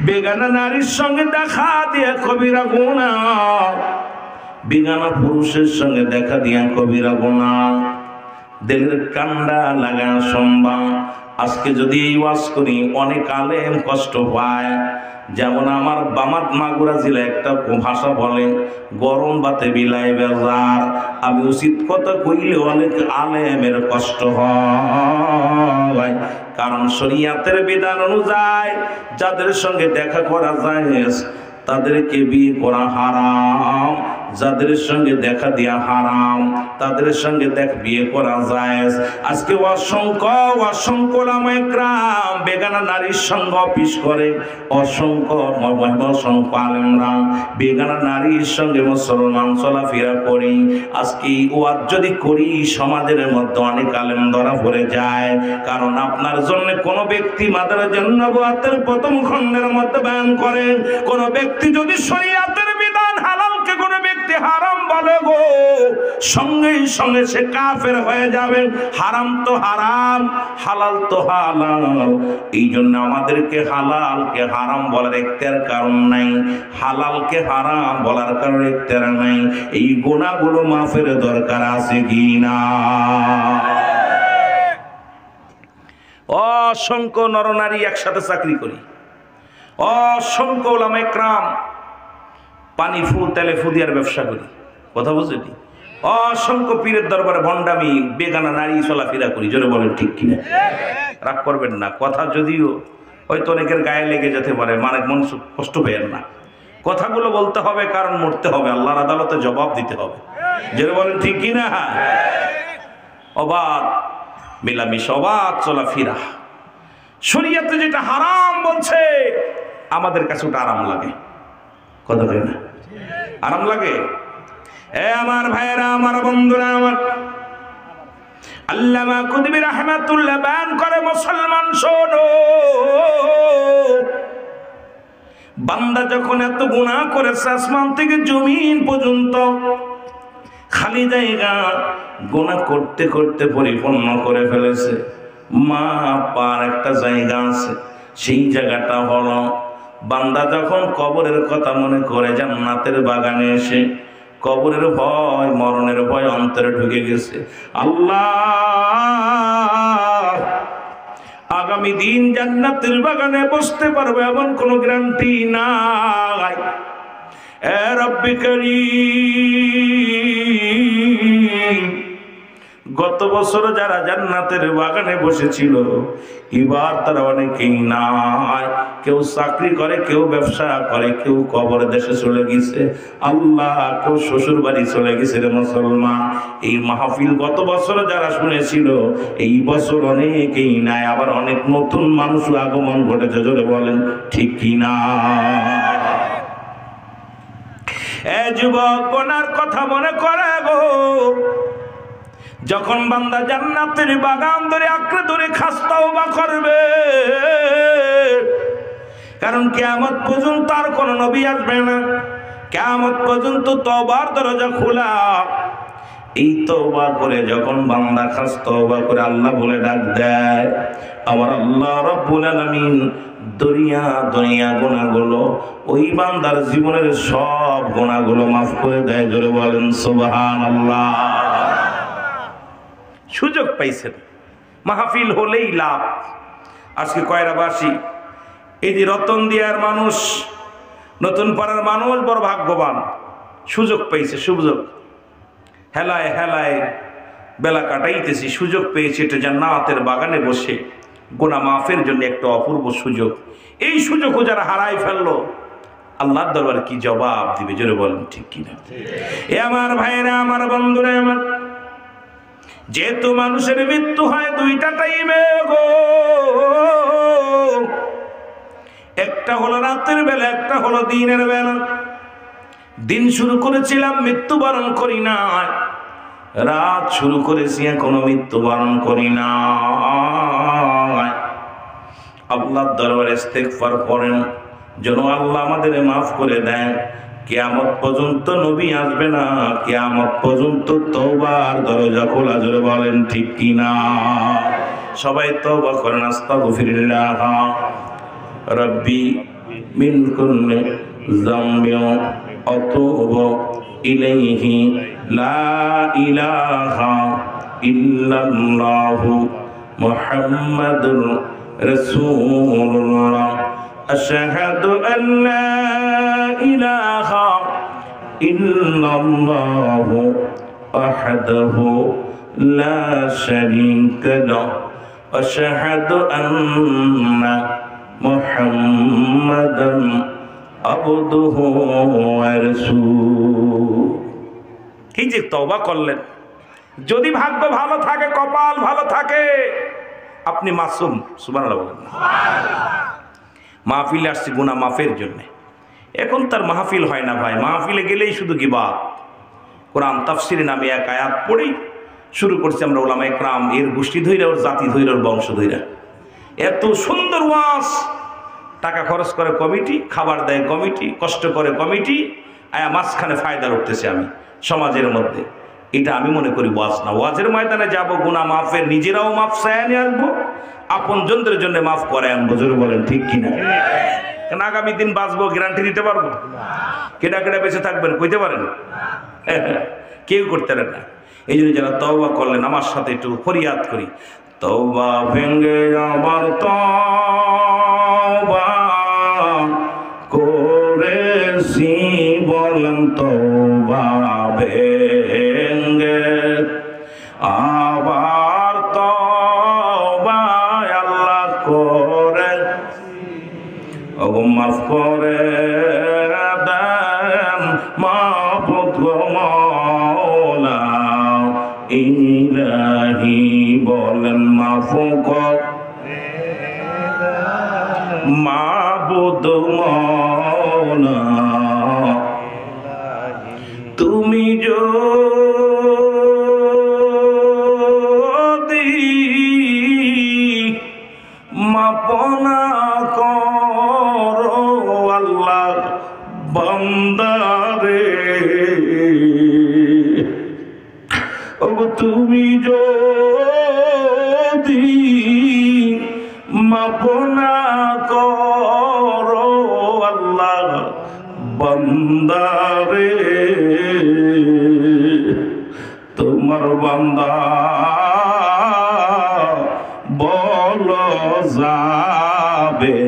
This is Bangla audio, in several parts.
বেগানা নারীর সঙ্গে দেখা দিয়ে কবিরা গুনাহ, বেগানা পুরুষের সঙ্গে দেখা দিয়া কবিরা গুনাহ। দিলের কান্ডা লাগা সম্ভব। আজকে যদি এই ওয়াজ করি অনেক আলেম কষ্ট পায়। যেমন আমার বামাত মাগুরা জেলা একটা ভাষা বলে, গরম বাতে বিলাই বেজার। আমি উচিত কথা কইলে অনেক আলেমের কষ্ট হয়, কারণ শরীয়তের বিধান অনুযায়ী যাদের সঙ্গে দেখা করা যায় তাদেরকে বিয়ে করা হারাম, যাদের সঙ্গে দেখা দেয়া হারাম তাদের সঙ্গে বিয়ে করা জায়েজ। আজকে অসংখ্য ওলামায়ে কেরাম বেগানা নারীর সঙ্গে অফিস করে, অসংখ্য আলেমরা বেগানা নারীর সঙ্গে মুসলমান চলাফেরা করি। আজকে ওয়াজ যদি করি সমাজের মধ্যে অনেক আলেম ধরা পড়ে যায়। কারণ আপনার জন্য কোন ব্যক্তি মাদারাতুন নবুওয়াতের প্রথম খণ্ডের মধ্যে বয়ান করেন, কোন ব্যক্তি যদি শরীয়তের বিধান হালালকে কোন ব্যক্তি হারাম বলে গো, সঙ্গে সঙ্গে সে কাফের হয়ে যাবে। হারাম তো হারাম, হালাল তো হালাল। এই জন্য আমাদেরকে হালালকে হারাম বলার এখতিয়ার কারণ নাই, হালালকে হারাম বলার কারণ এখতিয়ার নাই। এই গুনাহগুলো মাফের দরকার আছে কি না? অসংখ্য নরনারী একসাথে চাকরি করি, অসংখ্য ওলামায়ে কেরাম পানি ফু তেলে ফু দিয়ার ব্যবসা করি, কথা বুঝলি? অসংখ্য পীরের দরবারে ভণ্ডামি বেগানা নারী চলাফেরা করি। জোরে বলেন ঠিক কিনা? রাগ করবেন না, কথা যদিও হয়তো অনেকের গায়ে লেগে যেতে পারে, মানে মন কষ্ট পেয়েন না। কথাগুলো বলতে হবে, কারণ মরতে হবে, আল্লাহর আদালতে জবাব দিতে হবে। জোরে বলেন ঠিক কিনা? অবাধ মেলামেশা, অবাধ চলাফেরা, শরীয়তে যেটা হারাম বলছে আমাদের কাছে ওটা আরাম লাগে, কথা বলে না? আরাম লাগে। আমার ভাইয়েরা, আমার বন্ধুরা, আমার আল্লামা কুতুবী রাহমাতুল্লাহ বয়ান করে, মুসলমান শোনো, বান্দা যখন এত গুনাহ করেছে আসমান থেকে জমিন পর্যন্ত খালি জায়গা গুনাহ করতে করতে পরিপূর্ণ করে ফেলেছে, মা পার একটা জায়গা আছে, সেই জায়গাটা হলো বান্দা যখন কবরের কথা মনে করে জান্নাতের বাগানে এসে কবরের ভয়, মরণের ভয় অন্তরে ঢুকে গেছে। আল্লাহ আগামী দিন জান্নাতের বাগানে বসতে পারবে এমন কোনো গ্যারান্টি নাই। এ রব্বি কারীম, গত বছর যারা জান্নাতের বাগানে বসেছিল এবার তারা অনেকেই নাই। কেউ চাকরি করে, কেউ ব্যবসা করে, কেউ কবর দেশে চলে গেছে, আল্লাহ কেউ শ্বশুর বাড়ি চলে গেছে। রে মুসলমান, এই মাহফিল গত বছর যারা শুনেছিল এই বছর অনেকেই নাই, আবার অনেক নতুন মানুষ আগমন ঘটেছে। জোরে বলেন ঠিক কিনা? এ যুবক, কোনার কথা মনে করে গো, যখন বান্দা জান্নাতের বাগান ধরে আঁকড়ে ধরে খাস তওবা করবে, কারণ কিয়ামত পর্যন্ত আর কোন নবী আসবে না, কিয়ামত পর্যন্ত তওবার দরজা খোলা। এই তওবা করে যখন বান্দা খাস তওবা করে আল্লাহ বলে ডাক দেয়, আমার আল্লাহ রাব্বুল আলামিন দুনিয়া গুনাহগুলো ওই বান্দার জীবনের সব গুনাহগুলো মাফ করে দেয়। জোরে বলেন সুবহানাল্লাহ। সুযোগ পাইছেন, মাহফিল হলেই লাভ। আজকে কয়রাবাসী, এই যে রতন দিয়ার মানুষ, নতুন পাড়ার মানুষ বড় ভাগ্যবান, সুযোগ পাইছে। সুযোগ হেলায় হেলায় বেলা কাটাইতেছি, সুযোগ পেয়েছে এটা জান্নাতের বাগানে বসে গুনাহ মাফের জন্য একটা অপূর্ব সুযোগ। এই সুযোগও যারা হারাই ফেললো আল্লাহর দরবারে কি জবাব দিবে? জোরে বলেন ঠিক কিনা? এ আমার ভাইরা, আমার বন্ধুরা, আমার যেহেতু মানুষের মৃত্যু হয় দুইটা টাইমে গো, একটা হলো রাতের বেলা, একটা হলো দিনের বেলা। দিন শুরু করেছিলাম, মৃত্যুবরণ করি না, রাত শুরু করেছি, এখনো মৃত্যুবরণ করি না। আল্লাহর দরবারে ইস্তেগফার করেন যেন আল্লাহ আমাদের মাফ করে দেন। কিয়ামত পর্যন্ত নবী আসবে না, কিয়ামত পর্যন্ত তওবার দরজা খোলা। জোরে বলেন ঠিক কিনা? সবাই তওবা করেন, আস্তাগফিরুল্লাহ। রব্বি মিন কুল্লি যামবিন আতুবু ইলাইহি লা ইলাহা ইল্লাল্লাহু মুহাম্মাদুর রাসূলুল্লাহ আশহাদু আল্লা ইলাহা ইল্লাল্লাহু ওয়াহদাহু লা শারীকা লাহু আশহাদু আন্না মুহাম্মাদান আবদুহু ওয়া রাসূলুহু। এই যে তওবা করলেন, যদি ভাগ্য ভালো থাকে, কপাল ভালো থাকে, আপনি মাসুম। সুবহানাল্লাহ বলেন। মাহফিলে আসছি গুনাহ মাফের জন্য। এখন তার মাহফিল হয় না ভাই, মাহফিলে গেলেই শুধু গিবাত। কোরআন তাফসিরে নামে এক আয়াত পড়েই শুরু করছি আমরা ওলামায়ে কেরাম, এর গোষ্ঠী ধইরা, ওর জাতি ধইরা, ওর বংশ ধইরা। এত সুন্দর ওয়াজ, টাকা খরচ করে কমিটি, খাবার দেয় কমিটি, কষ্ট করে কমিটি, আয়া মাঝখানে ফায়দা উঠতেছে আমি সমাজের মধ্যে। এটা আমি মনে করি ওয়াজ না। ওয়াজের ময়দানে যাব, গুনাহ মাফের, নিজেরাও মাফ চায় নিয়ে আসবো, আপন জনদের জন্য মাফ করে আনবো। জোরে বলেন ঠিক কিনা? কেন আগামী দিন বাঁচবো গ্যারান্টি দিতে পারবো? কেডা কেডা বেঁচে থাকবেন কইতে পারেন? কেউ করতে পারেন না। এই জন্য যারা তওবা করলেন আমার সাথে একটু ফরিয়াদ করি, তওবা ভেঙ্গে আবার তওবা করেছি, বলেন তওবা ভেঙ্গে আবার তওবা আল্লাহ করে, ওগো মাফ করে দেন মাবুদ গো মওলা ইলাহি, বলেন মাফ কর মাবুদ মওলা। তুমি যদি মাফ না করো আল্লাহ বান্দারে, ওগো তুমি যদি মাফ না করো আল্লাহ বান্দারে, তোমার বান্দা বলো যাবে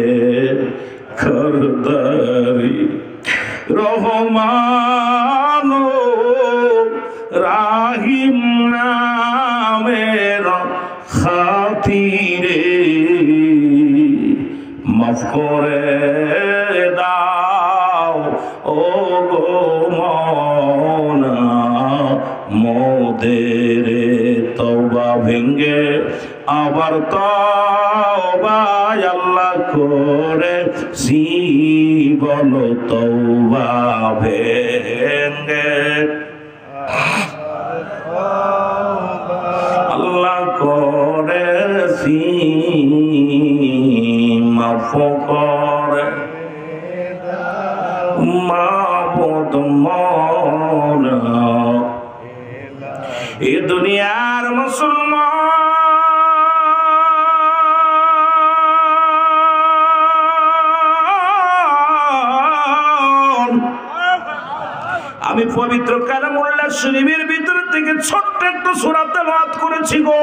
খরদারি। রহমান রাহিম নামের খাতিরে মাফ করে দাও ও গো মওলা মোদের। তওবা ভেঙ্গে আবার তওবা আল্লাহ করে সি, বলো তওবা ভেঙ্গে আল্লাহ করে সি, মাফ করে মাবুদ মওলা। এ দুনিয়ার মুসলমান, আমি পবিত্র কালামুল্লাহ শরীফের ভিতর থেকে ছোট্ট একটা সূরা তেলাওয়াত করেছি গো।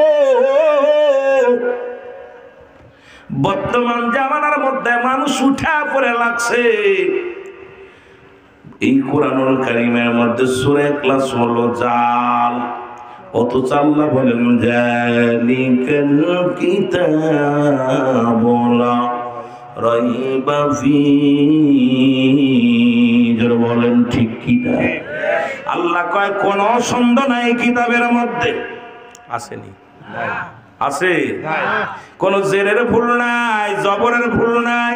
বর্তমান জামানার মধ্যে মানুষ উঠা পড়ে লাগছে। এই কোরআনুল কারীমের মধ্যে সূরা ইখলাস হলো জাল, অথচ আল্লাহ বলেন যালিকাল কিতাবু লা রাইবা ফীহি। যারা বলেন ঠিক কিনা? আল্লাহ কয় কোন সন্দেহ নাই কিতাবের মধ্যে। আসেনি? আছে? কোন জেরের ভুল নাই, জবরের ভুল নাই,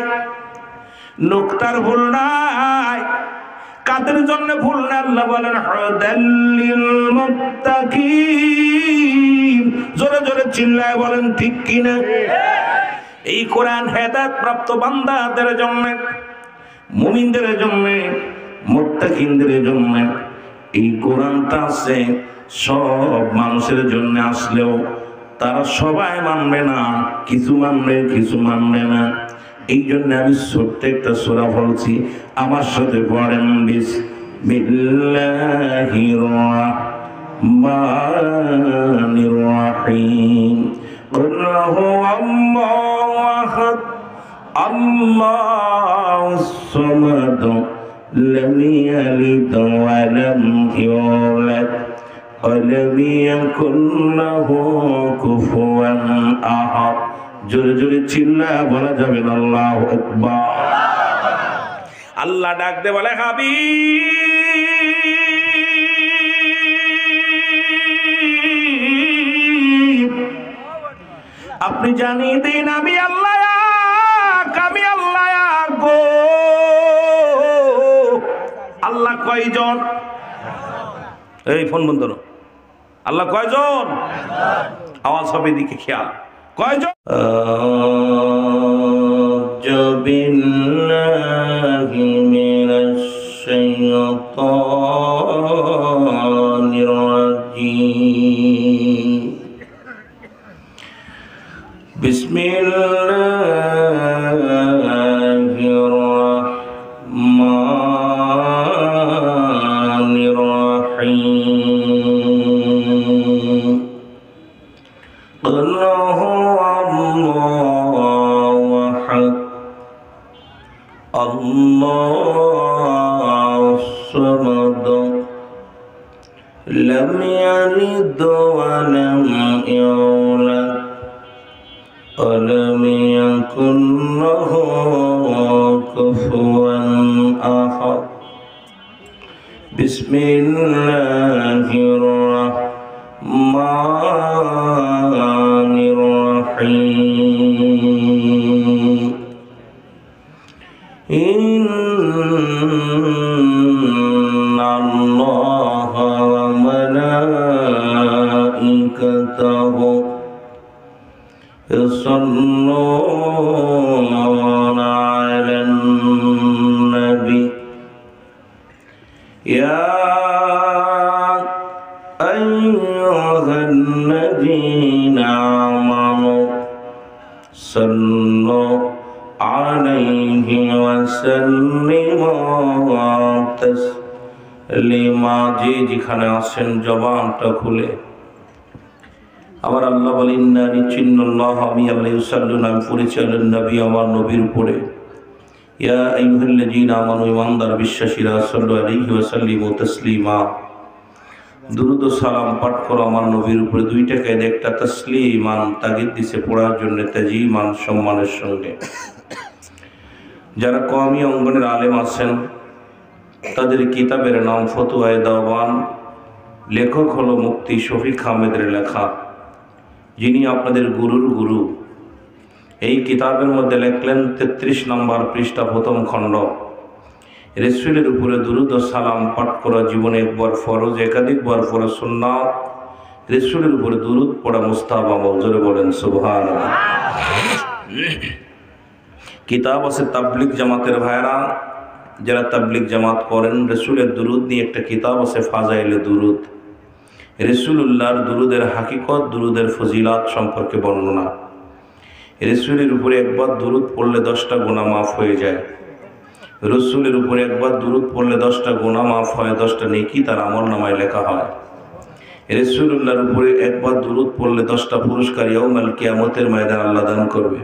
নুকতার ভুল নাই। কাদের জন্য ভুল না? আল্লাহ বলেন হুদাল্লিল মুত্তাকিন। জোরে জোরে চিল্লায় বলেন ঠিক কিনা? এই কোরআন হেদায়েত প্রাপ্ত বান্দাদের জন্য, মুমিনদের জন্য, মুত্তাকিনদের জন্য এই কোরআনটা আছে। সব মানুষের জন্য আসলেও তারা সবাই মানবে না, কিছু মানবে কিছু মানবে না। এই জন্য আমি ছোট্ট একটা সূরা বলছি, আমার সাথে পড়েন বিসমিল্লাহির রাহমানির রাহিম। কুল হুয়াল্লাহু আহাদ আল্লাহুস সামাদ লাম ইয়ালিদ ওয়া লাম ইউলাদ ওয়া লাম ইয়াকুল লাহু কুফুয়ান আহাদ। জোরে জোরে চিল্লায়া বলা যাবে না আল্লাহু আকবার। আল্লাহ ডাক দে বলে হাবিব আপনি জানিয়ে দিন আমি আল্লাহ গো। আল্লাহ কয়জন? এই ফোন বন্ধ করো। আল্লাহ কয়জন? আওয়াজ হবে দিকে খেয়াল। কয়জন? বিল্লাহি মিনাশ শাইতানির রাজীম। বিসমিল্লাহির রাহমানির রাহিম। কুল হুয়াল্লাহু আহাদ আল্লাহুস সামাদ লাম ইয়ালিদ ওয়া লাম ইউলাদ ওয়া লাম ইয়াকুল লাহু কুফুয়ান আহাদ। বিসমিল্লাহির রাহমানির রাহিম। ইন্নাল্লাহা ওয়া মালাইকাতাহু ইউসাল্লুনা আলান নাবী ইয়া আইয়ুহাল্লাযীনা আমানু সাল্লু আলাইহি ওয়া সাল্লিমু তাসলিমা। যে যেখানে আছেন জবানটা খুলে আমার আল্লাহ বলেন ইন্না নিশ্চিন্নাল্লাহ আমি আল্লাহ ইউসাল্লুনা আমি পড়েছি আলান নবী আমার নবীর উপরে। ইয়া আইয়ুহাল্লাযীনা আমানু ঈমানদার বিশ্বাসীরা সাল্লু আলাইহি ওয়া সাল্লিমু তাসলিমা দুরূদ ও সালাম পাঠ করো আমার নবীর উপরে। দুইটা কায়দা, একটা তাসলিমান তাগিদ দিছে পড়ার জন্য, তাজিমান সম্মানের সঙ্গে। যারা কওমি অঙ্গনের আলেম আছেন তাদের কিতাবের নাম ফতুয়ায়ে দাওয়ান, লেখক হলো মুফতি শফিক আহমেদের লেখা, যিনি আপনাদের গুরুর গুরু। এই কিতাবের মধ্যে লেখলেন 33 নম্বর পৃষ্ঠা প্রথম খণ্ড, রাসূলের উপরে দুরূদ ও সালাম পাঠ করা জীবনে একবার ফরজ, একাধিকবার পড়া সুন্নাত। রাসূলের উপরে দুরূদ পড়া মুস্তাহাব আমল। জোরে বলেন সুবহানাল্লাহ। কিতাব আছে তাবলিগ জামাতের ভাইরা, যারা তাবলিগ জামাত করেন, রাসূলের দুরূদ নিয়ে একটা কিতাব আছে ফাজাইলে দুরূদ। রাসূলুল্লাহর দুরূদের হাকিকত, দুরূদের ফজিলাত সম্পর্কে বর্ণনা। রাসূলের উপরে একবার দুরূদ পড়লে 10টা গুনাহ মাফ হয়ে যায়। রাসূলের উপরে একবার দুরূদ পড়লে 10টা গুনাহ মাফ হয়, 10টা নেকি তার আমলনামায় লেখা হয়। রাসূলুল্লাহর উপরে একবার দুরূদ পড়লে 10টা পুরস্কার ইয়াউমুল কিয়ামতের ময়দানে আল্লাহ দান করবে।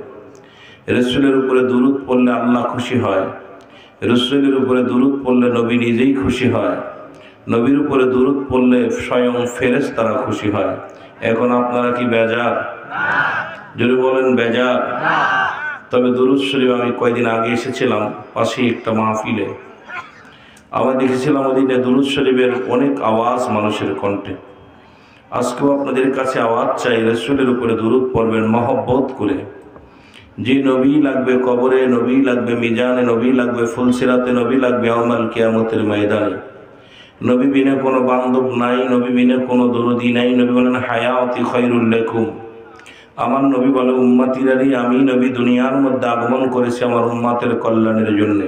রাসূলের উপরে দুরূদ পড়লে আল্লাহ খুশি হয়। রাসূলের উপরে দুরূদ পড়লে নবী নিজেই খুশি হয়। নবীর উপরে দুরূদ পড়লে স্বয়ং ফেরেশতারা খুশি হয়। এখন আপনারা কি বেজার? যদি বলেন বেজার। তবে দুরূদ শরীফ আমি কয়েকদিন আগে এসেছিলাম পাশেই একটা মাহফিলে, আমরা দেখেছিলাম ওদিকে দুরূদ শরীফের অনেক আওয়াজ মানুষের কণ্ঠে। আজকেও আপনাদের কাছে আওয়াজ চাই, রাসূলের উপরে দুরূদ পড়বেন মহব্বত করে। যে নবী লাগবে কবরে, নবী লাগবে মিজানে, নবী লাগবে ফুলসিরাতে, নবী লাগবে ইয়াউমুল কিয়ামতের ময়দানে। নবী বিনে কোনো বান্ধব নাই, নবী বিনে কোনো দরদি নাই। নবী বলেন হায়াতি খায়রুল লাকুম, আমার নবী বলে উম্মতিরারই আমি নবী দুনিয়ার মধ্যে আগমন করেছি আমার উম্মতের কল্যাণের জন্য।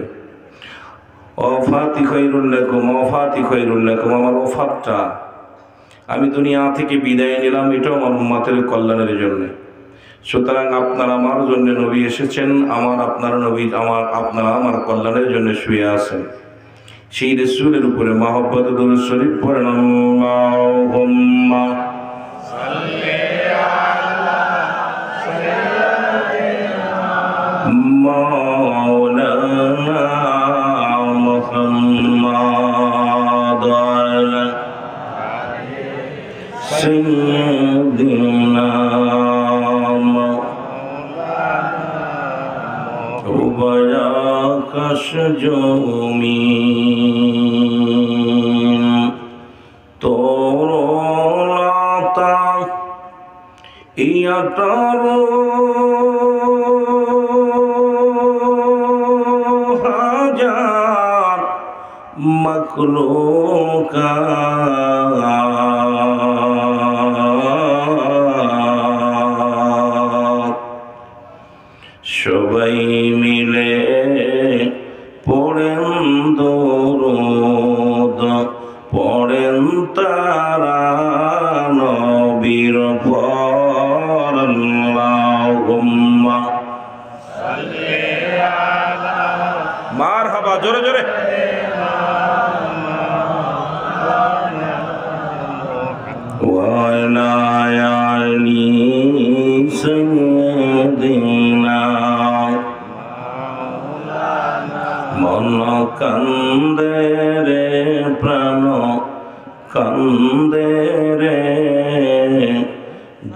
ওয়াফাতি খায়রুল লাকুম, ওয়াফাতি খায়রুল লাকুম, আমার ওফাতটা আমি দুনিয়া থেকে বিদায় নিলাম, এটাও আমার উম্মতের কল্যাণের জন্য। সুতরাং আপনার আমার জন্য নবী এসেছেন, আপনারা আমার কল্যাণের জন্য শুয়ে আছেন। সেই রাসূলের উপরে মহব্বত দরুদ শরীফ পড়েন। আল্লাহুম্মা সাল্লি আলা সাইয়্যিদিনা মাওলানা মুহাম্মাদ আলা সাইয়্যিদিনা আকাশ জমিন তরলতা ইয়াটার হাজার মাখলুকাত সবাই মিলে পড়েন দরুদ, পড়েন তারা নবীর পর। আল্লাহুম্মা সাল্লি আলা, মারহাবা, জোরে জোরে। ওয়া আলা আলি সাইয়্যিদিনা মন কান্দে রে প্রাণ কান্দে রে,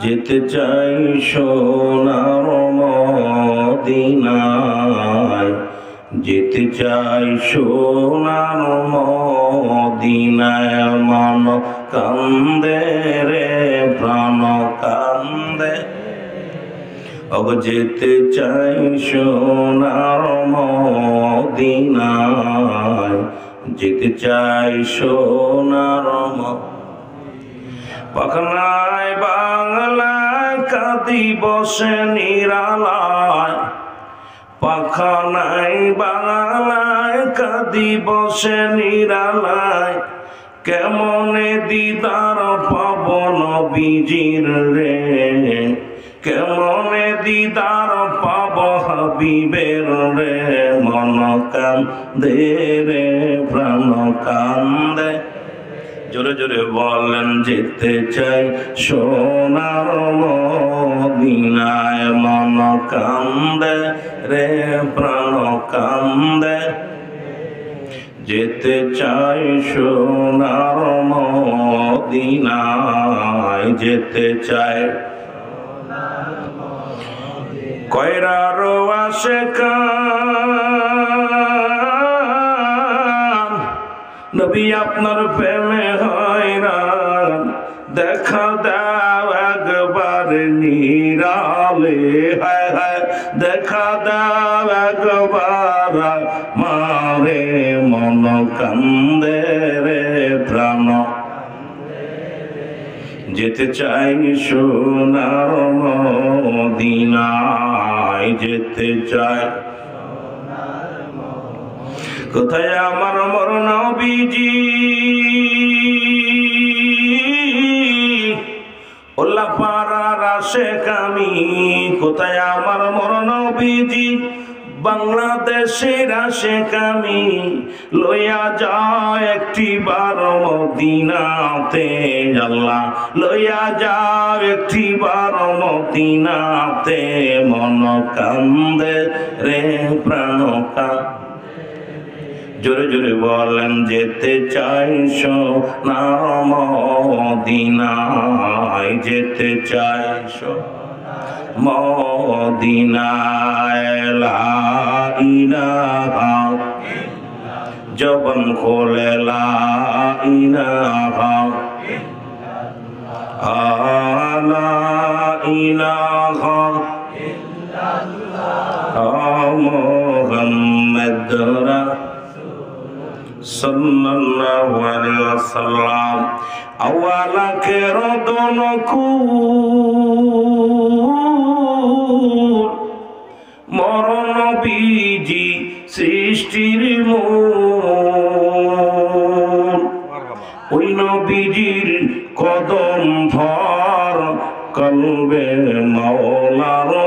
যেতে চাই সোনার মদিনায়, যেতে চাই সোনার মদিনায়। মন কান্দে রে প্রাণ কান্দে, যেতে চাই সোনার মদিনায়, যেতে চাই সোনার পাখনায় বাংলায় কাঁদি বসে নিরালায়, পাখনায় বাংলায় কাঁদি বসে নিরালায়, কেমনে দিদার পাবন নবীজির রে, কেমনে দিদার পাব হাবিবের রে। মন কান্দে রে প্রাণ কান্দে, জোরে জোরে বলেন যেতে চাই সোনার মদিনায়। মন কান্দে রে প্রাণ কান্দে, যেতে চাই সোনার মদিনায়, যেতে চাই। কয়রার আশিকান নবী আপনার প্রেমে হয়রান, দেখা দাও একবার নিরালে, হায় হায় দেখা দাও একবার মারে। মন কান্দে রে প্রাণ, যেতে চাই সোনার মদিনায়, যেতে চাই। কোথায় আমার মর নবীজি, ওল্লা পাড়ার আশেক আমি, কোথায় আমার মর নবীজি, বাংলাদেশের আশেক আমি। লইয়া যাও একটি বার মদিনাতে, আল্লাহ লইয়া যাও একটি বার মদিনাতে। মন কান্দে রে প্রাণ কান্দে, জোরে জোরে বলেন যেতে চাই সোনার মদিনায়, যেতে চাই মদিনায়। লা ইলাহা জবান খোলে লা ইলাহা, লা ইলাহা মুহাম্মাদ সাল্লাল্লাহু আলাইহি ওয়াসাল্লাম। আওয়ালা কেরদন কুল মরণ বীজি সৃষ্টির মূল, ওই নবীজির কদম ধর কলবে মাওলা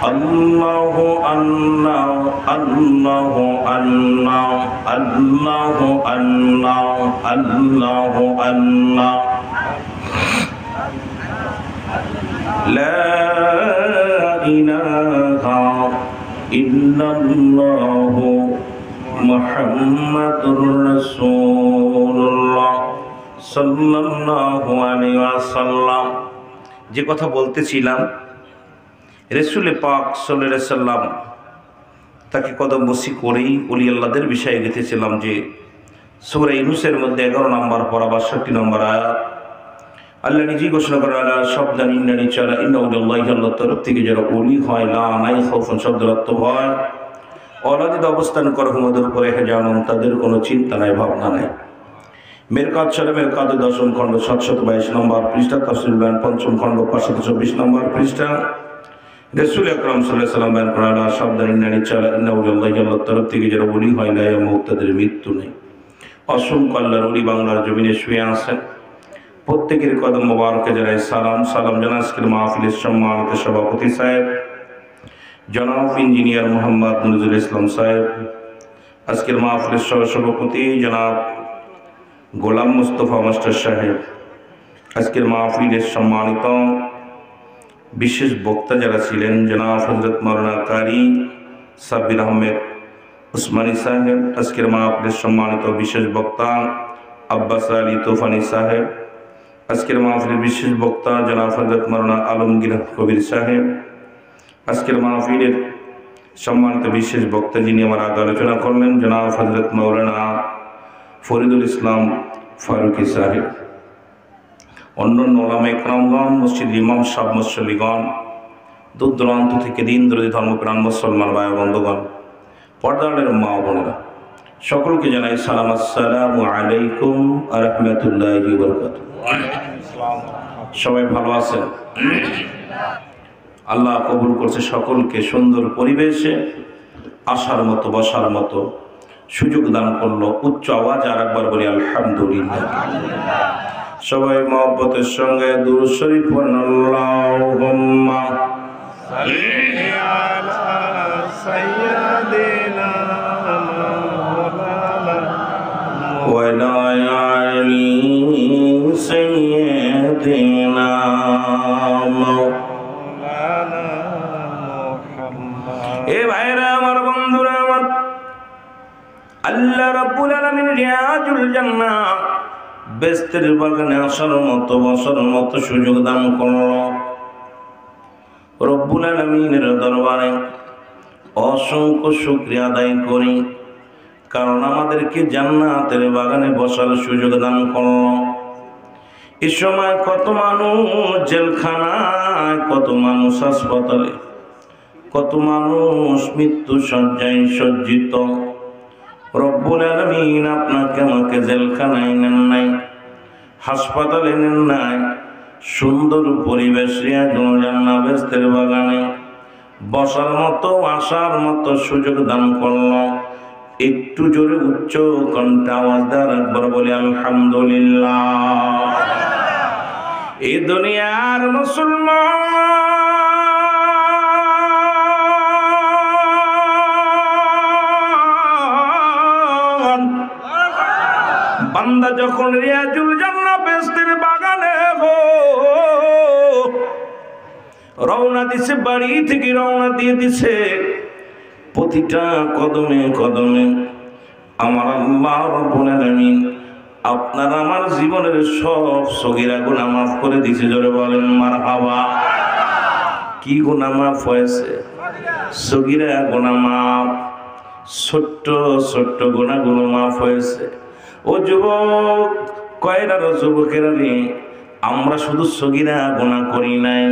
الله الله الله الله الله الله الله الله لا إله إلا الله محمد رسول الله صلى الله عليه وسلم। যে কথা বলতেছিলাম, রাসূল পাক সাল্লাল্লাহু আলাইহি সাল্লাম তাকে কদম বসি করেই ওলি আল্লাহদের বিষয়ে লিখেছিলাম যে সূরা ইউনূসের মধ্যে 11 নম্বর পরা 62 নম্বর আয়াত আল্লাহ নিজেই ঘোষণা করেন, আল্লাহ শব্দান ইন্নানি চালা ইন্নাউলিল্লাহি, আল্লাহর তরফ থেকে যারা ওলি হয়, লা নাই খাউফুন শব্দের অর্থ হয় অলাদিত অবস্থান করে হুমদের উপরে হেজানুন, তাদের কোনো চিন্তা নাই, ভাবনা নাই। মেরকাত সালে মেরকাত 10ম খণ্ড 722 নম্বর পৃষ্ঠা, তাফসীর বয়ান 5ম খণ্ড 524 নম্বর পৃষ্ঠা। রাসূল আকরাম সাল্লাল্লাহু আলাইহি ওয়াসাল্লাম বয়ান করেন, আল্লাহ শব্দান ইন্নানি চালা ইন্নাউলিল্লাহি, আল্লাহর তরফ থেকে যারা ওলি হয়, লা ইয়ামুত, তাদের মৃত্যু নেই। অসংখ্য আল্লাহর ওলি বাংলার জমিনে শুয়ে আছেন, প্রত্যেকের কদম মোবারকে জানাই সালাম। সালাম জানাই আজকের মাহফিলের সম্মানিত সভাপতি সাহেব জনাব ইঞ্জিনিয়ার মোহাম্মদ নজরুল ইসলাম সাহেব, আজকের মাহফিলের সভাপতি জনাব গোলাম মুস্তফা মাস্টার সাহেব, আজকের মাহফিলের সম্মানিত বিশেষ বক্তা যারা ছিলেন জনাব হযরত মাওলানা কারি সাব্বির আহমেদ উসমানী সাহেব, আজকের মাহফিলের সম্মানিত বিশেষ বক্তা আব্বাস আলী তোফানি সাহেব, আজকের মাহফিলের বিশেষ বক্তা জনাব হযরত মাওলানা আলমগীর কবির সাহেব, আজকের মাহফিলের সম্মানিত বিশেষ বক্তা যিনি আমার আগে আলোচনা করলেন জনাব হযরত মাওলানা ফরিদুল ইসলাম ফারুকি সাহেব, অন্যান্য ওলামায়ে কেরামগণ, মসজিদ ইমাম সাহেব, মুসল্লিগণ, দূর দূরান্ত থেকে দিন দরদি ধর্মপ্রাণ মুসলমান ভাই বন্ধুগণ, পর্দারের মা বোনেরা, সকলকে জানাই সালাম, আসসালামু আলাইকুম ওয়া রাহমাতুল্লাহি ওয়া বারাকাতুহু। সবাই ভালো আছেন? আল্লাহ কবুল করছে সকলকে সুন্দর পরিবেশে আসার মতো বসার মতো সুযোগ দান করলো। উচ্চ আওয়াজ আর একবার বলি আলহামদুলিল্লাহ। সবাই মহব্বতের সঙ্গে দুরূদ শরীফ পড়ুন, আল্লাহুম্মা সাল্লি আলা সাইয়্যিদিনা মাওলানা ওয়া আলা আলি সাইয়্যিদিনা মাওলানা মুহাম্মদ। এ ভাইরা আমার, বন্ধুরা আমার, আল্লাহ রাব্বুল আলামিন রিয়াজুল জান্নাহ বেহেশতের বাগানে আসার মতো বসার মতো সুযোগ দান করল। রব্বুল আলামিনের দরবারে অসংখ্য শুকরিয়া আদায় করি, কারণ আমাদেরকে জান্নাতের বাগানে বসার সুযোগ দান করল। এ সময় কত মানুষ জেলখানায়, কত মানুষ হাসপাতালে, কত মানুষ মৃত্যু শয্যায় সজ্জিত। রব্বুল আলামিন আপনাকে আমাকে জেলখানায় নেন নাই, হাসপাতালে নেন নাই, সুন্দর পরিবেশ রিয়াজুল জান্নাহ বেহেশতের বাগানে বসার মতো আসার মতো সুযোগ দান করল। একটু জোরে উচ্চ কণ্ঠে আওয়াজ দেওয়ার একবার বলি আলহামদুলিল্লাহ। এই দুনিয়ার মুসলমান বান্দা যখন রিয়াজুল জান্নাহ বেহেশতের বাগানে রওনা দিছে, বাড়ি থেকে রওনা দিয়ে দিছে, প্রতিটা কদমে কদমে আমার আল্লাহ রাব্বুল আলামিন আপনার আমার জীবনের সব সগীরা গুনাহ মাফ করে দিয়েছে। জোরে বলেন মারহাবা। কি গুনাহ মাফ হয়েছে? সগীরা গুনাহ মাফ, ছোট্ট ছোট্ট গুনাহগুলো মাফ হয়েছে। ও যুবক, কয়রার যুবকেরা রে, আমরা শুধু সগীরা গুনাহ করি নাই,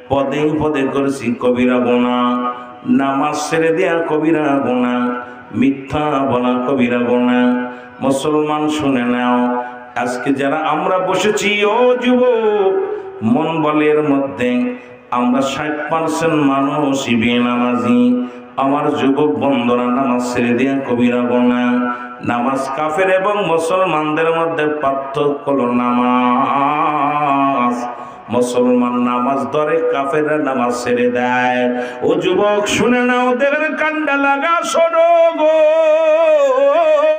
পদে পদে করেছি কবিরা গুনাহ। নামাজ ছেড়ে দেয়া কবিরা গুনাহ, মিথ্যা বলা কবিরা গুনাহ। মুসলমান শুনে নাও, আজকে যারা আমরা বসেছি, ও যুবক, মন বলের মধ্যে আমরা 60% মানুষই বেনামাজি। আমার যুবক বন্ধুরা, নামাজ ছেড়ে দেয়া কবিরা গুনাহ। নামাজ কাফের এবং মুসলমানদের মধ্যে পার্থক্য হলো নামাজ মুসলমান নামাজ ধরে, কাফেররা নামাজ ছেড়ে দেয়। ও যুবক শুনে নাও, দেহের কান্ডা লাগা শোনো গো।